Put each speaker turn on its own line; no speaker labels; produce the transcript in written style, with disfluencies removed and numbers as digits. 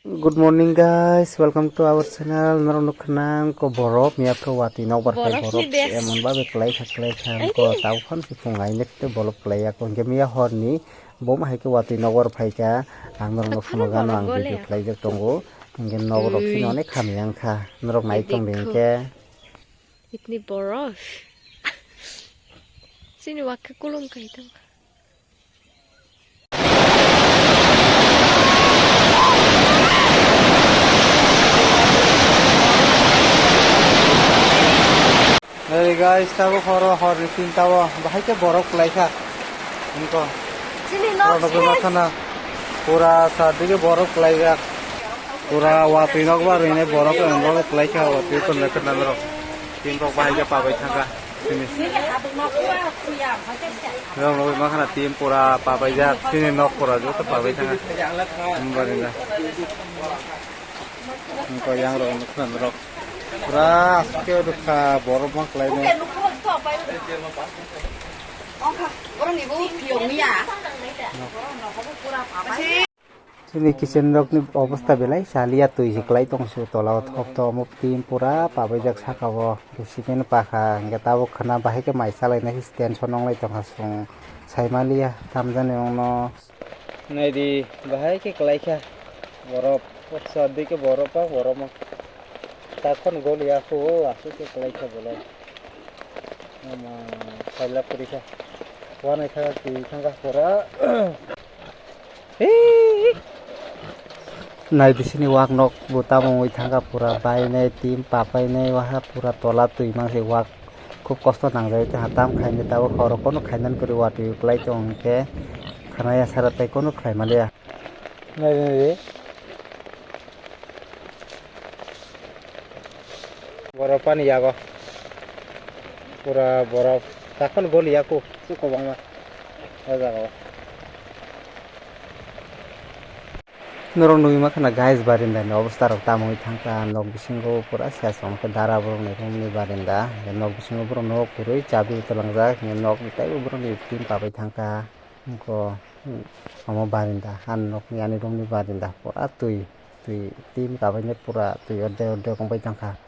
Good morning guys, welcome to our channel. Narong nukhanang ko Borof miya pro watui Nukbar kai
Borof
Borof
ni best.
emon ba be klai kham
Ay
ko
di.
tau khon si fungai nek te bolop klai ko nge miya horni bom hai ke watui Nukbar phai ka ang narong no
Pathan
phono gano
Borof
ang
gole
video
ya.
klai jak tongo nge Nukbar sino
Ui,
ne kham yang kha narong
ये
nai tong ding
देखो
ke
इतनी बर्फ sini wakka kulum ka itang.
hey guys tabo horo horni tin tabo bahai ke Borof klai kha inko
Sini
no no khana pura sadi ke Borof klai ga pura watui Nukbar ini Borof en lo klai kha watui kon nek na narong tin rok bahai ke pa bai thanga sini Rong lobi makana tim pura papajak sini nok pura juga papai tanga. Barinda. Engko yang rong nak rok. Pura ke udah ka Borof mak lainnya. Sini kitchen rok ni অবস্থা belai salia tui siklai tong su tolau thop to mop tim pura papajak sakawo siken pakha ngetabo khana bahai ke mai salai na stand sonong lai tong hasung saimalia tamjane ongno nai di bahai ke klai kha Borof sadi ke Borof pa Borof mak takon golia ko asu ke klai kha bolai ama saila puri kha wana kha ki thanga pura nai di sini wak nok buta mongoi thangka pura bai nai tim papai nai waha pura tola tui mang se wak খুব কষ্ট নাংজাই te hatam khaini tabo khoro kono khainan kori watui klai tong ke khanaya sarate kono khlai malia nai nai Borof pani yago pura Borof takon gol yaku suko bangma ajago Norong nui makana guys barinda ni obostar rok tamoi thangka nok bisingo pura sesong ke dara borong ni room ni barinda nok bisingo borong nok purui chabi talangjak ni nok ni tai borong ni tim pabai thangka ko amo barinda han nok ni ani room ni barinda pura tui tim kabai ne pura tui ode ode kongbai thangka